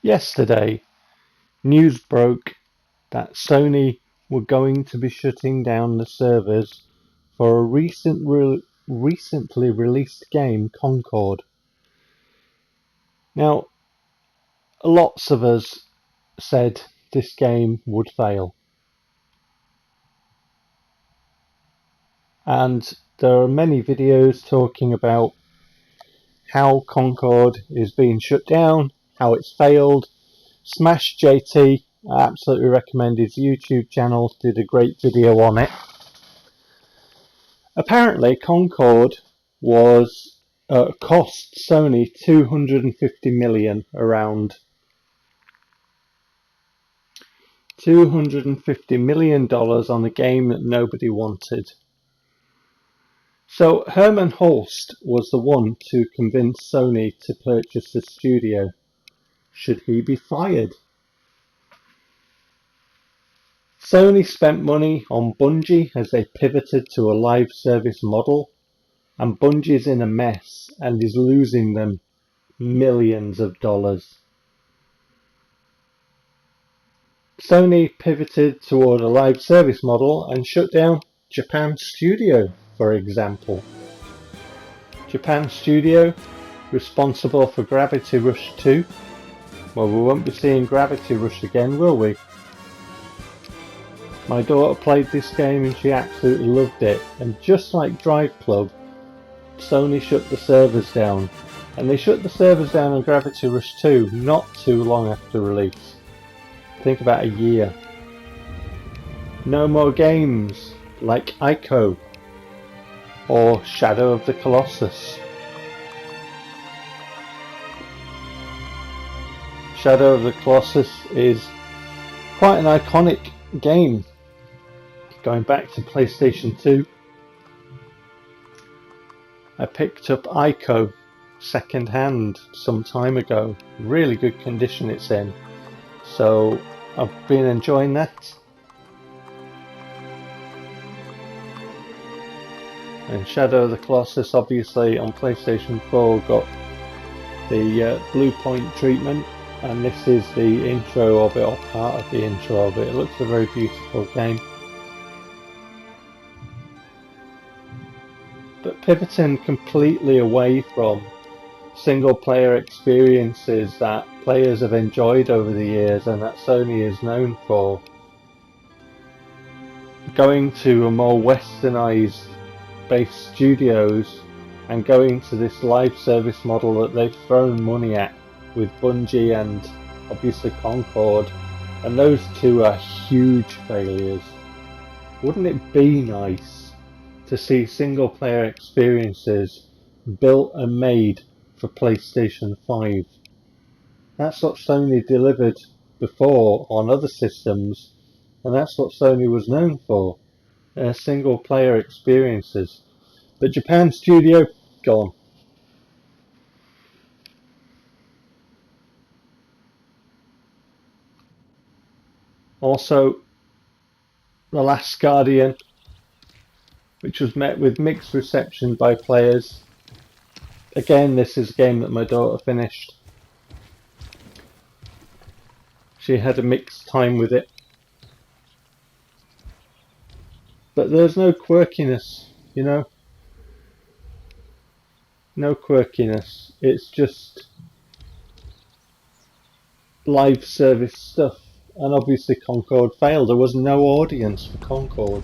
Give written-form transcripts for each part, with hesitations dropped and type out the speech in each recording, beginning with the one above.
Yesterday, news broke that Sony were going to be shutting down the servers for a recently released game, Concord. Now, lots of us said this game would fail. And there are many videos talking about how Concord is being shut down, how it's failed. Smash JT, I absolutely recommend his YouTube channel, did a great video on it. Apparently Concord was cost Sony $250 million, around $250 million on a game that nobody wanted. So Hermen Hulst was the one to convince Sony to purchase the studio. Should he be fired? Sony spent money on Bungie as they pivoted to a live service model, and Bungie's in a mess and is losing them millions of dollars. Sony pivoted toward a live service model and shut down Japan Studio, for example. Japan Studio, responsible for Gravity Rush 2. Well, we won't be seeing Gravity Rush again, will we? My daughter played this game and she absolutely loved it, and just like Drive Club, Sony shut the servers down. And they shut the servers down on Gravity Rush 2 not too long after release. Think about a year. No more games like Ico or Shadow of the Colossus. Shadow of the Colossus is quite an iconic game, going back to PlayStation 2. I picked up Ico second hand some time ago. Really good condition it's in, so I've been enjoying that. And Shadow of the Colossus, obviously on PlayStation 4, got the Blue Point treatment, and this is the intro of it, or part of the intro of it. It looks a very beautiful game. But pivoting completely away from single player experiences that players have enjoyed over the years and that Sony is known for, going to a more westernized based studios and going to this live service model that they've thrown money at with Bungie and obviously Concord, and those two are huge failures. Wouldn't it be nice to see single player experiences built and made for PlayStation 5? That's what Sony delivered before on other systems, and that's what Sony was known for. Single player experiences. But Japan Studio, gone. Also, The Last Guardian, which was met with mixed reception by players. Again, this is a game that my daughter finished. She had a mixed time with it. But there's no quirkiness, you know? No quirkiness. It's just live service stuff. And obviously Concord failed. There was no audience for Concord.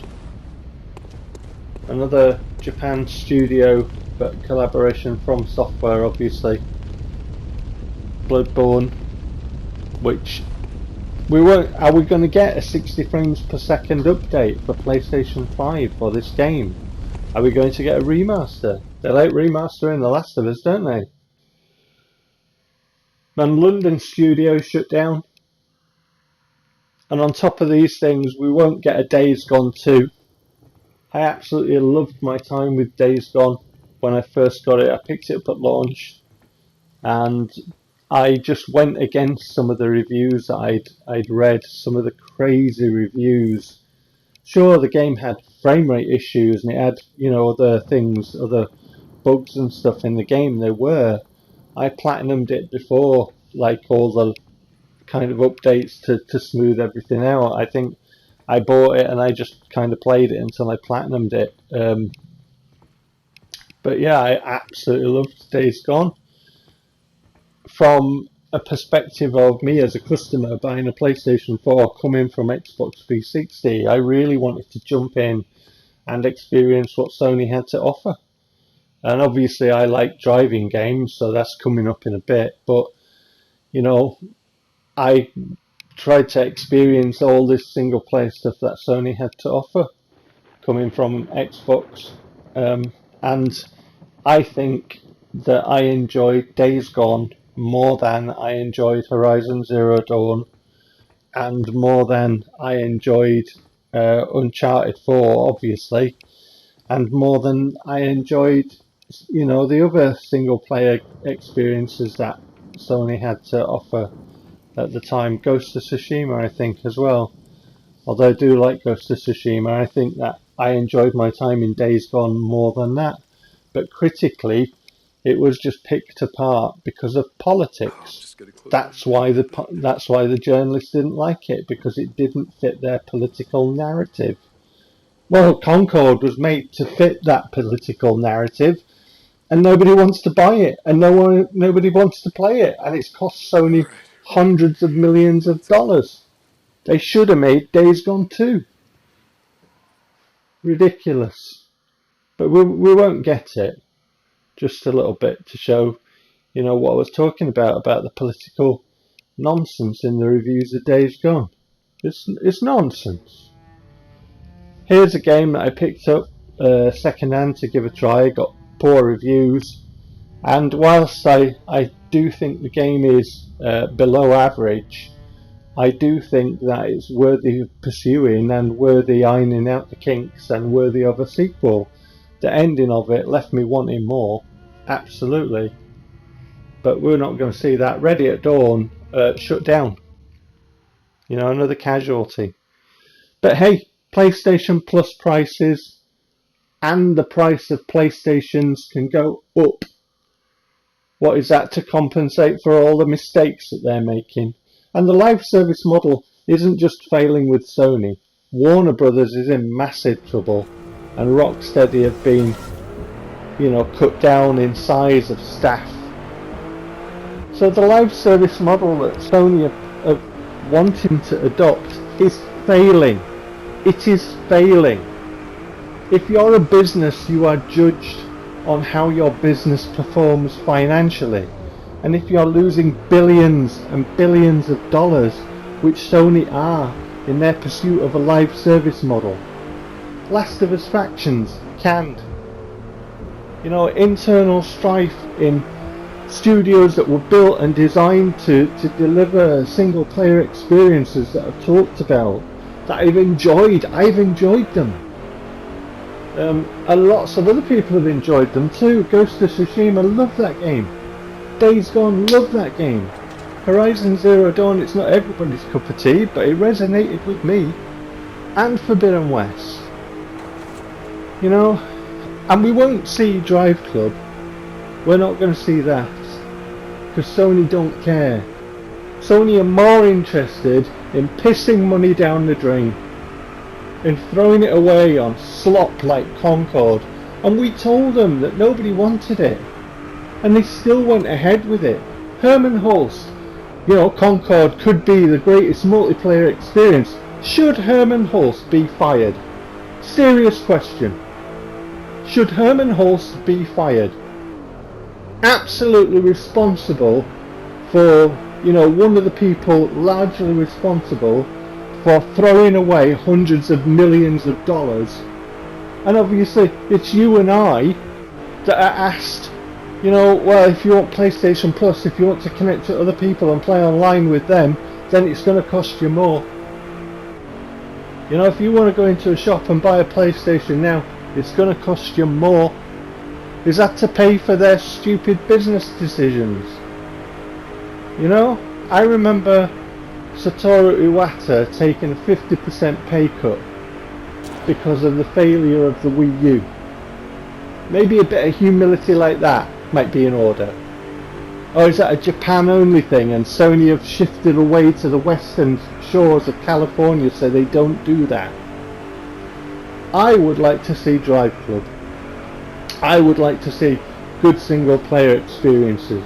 Another Japan studio, but collaboration from software, obviously. Bloodborne, which are we going to get a 60 frames per second update for PlayStation 5 for this game? Are we going to get a remaster? They like remastering The Last of Us, don't they? And London studio shut down. And on top of these things, we won't get a Days Gone 2. I absolutely loved my time with Days Gone when I first got it. I picked it up at launch, and I just went against some of the reviews that I'd read, some of the crazy reviews. Sure, the game had frame rate issues and it had, other things, other bugs and stuff in the game. There were. I platinumed it before, like all the kind of updates to smooth everything out. I think I bought it and I just kind of played it until I platinumed it. But yeah, I absolutely loved Days Gone. From a perspective of me as a customer buying a PlayStation 4 coming from Xbox 360, I really wanted to jump in and experience what Sony had to offer. And obviously I like driving games, so that's coming up in a bit, but you know, I tried to experience all this single player stuff that Sony had to offer coming from Xbox, and I think that I enjoyed Days Gone more than I enjoyed Horizon Zero Dawn, and more than I enjoyed Uncharted 4, obviously, and more than I enjoyed, you know, the other single player experiences that Sony had to offer at the time. Ghost of Tsushima, I think, as well. Although I do like Ghost of Tsushima, I think that I enjoyed my time in Days Gone more than that. But critically, it was just picked apart because of politics. That's why the journalists didn't like it, because it didn't fit their political narrative. Well, Concord was made to fit that political narrative, and nobody wants to buy it, and nobody wants to play it, and it's cost Sony hundreds of millions of dollars. They should have made Days Gone 2. Ridiculous. But we won't get it. Just a little bit to show, you know, what I was talking about the political nonsense in the reviews of Days Gone. It's nonsense. Here's a game that I picked up second hand to give a try. Got poor reviews, and whilst I do think the game is below average, I do think that it's worthy of pursuing and worthy ironing out the kinks and worthy of a sequel. The ending of it left me wanting more, absolutely. But we're not going to see that. Ready at Dawn shut down. You know, another casualty. But hey, PlayStation Plus prices and the price of PlayStation's can go up. What is that to compensate for all the mistakes that they're making? And the live service model isn't just failing with Sony. Warner Brothers is in massive trouble, and Rocksteady have been, you know, cut down in size of staff. So the live service model that Sony are wanting to adopt is failing. It is failing. If you're a business, you are judged on how your business performs financially. And if you're losing billions and billions of dollars, which Sony are in their pursuit of a live service model, Last of Us Factions canned. You know, internal strife in studios that were built and designed to deliver single player experiences that I've talked about, that I've enjoyed them. And lots of other people have enjoyed them too. Ghost of Tsushima, love that game. Days Gone, love that game. Horizon Zero Dawn, it's not everybody's cup of tea, but it resonated with me. And Forbidden West. You know, and we won't see Drive Club. We're not going to see that, because Sony don't care. Sony are more interested in pissing money down the drain, in throwing it away on slop like Concord. And we told them that nobody wanted it, and they still went ahead with it. Hermen Hulst, you know, Concord could be the greatest multiplayer experience. Should Hermen Hulst be fired? Serious question. Should Hermen Hulst be fired? Absolutely responsible for, you know, one of the people largely responsible for throwing away hundreds of millions of dollars. And obviously it's you and I that are asked, you know, well, if you want PlayStation Plus, if you want to connect to other people and play online with them, then it's going to cost you more. You know, if you want to go into a shop and buy a PlayStation now, it's going to cost you more. Is that to pay for their stupid business decisions? You know, I remember Satoru Iwata taking a 50% pay cut because of the failure of the Wii U. Maybe a bit of humility like that might be in order. Or is that a Japan only thing and Sony have shifted away to the western shores of California so they don't do that? I would like to see Drive Club. I would like to see good single player experiences.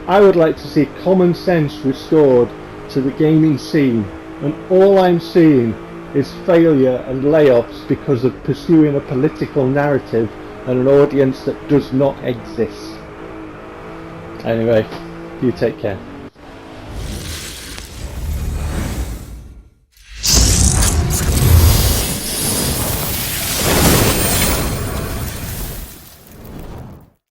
I would like to see common sense restored to the gaming scene, and all I'm seeing is failure and layoffs because of pursuing a political narrative and an audience that does not exist. Anyway, you take care.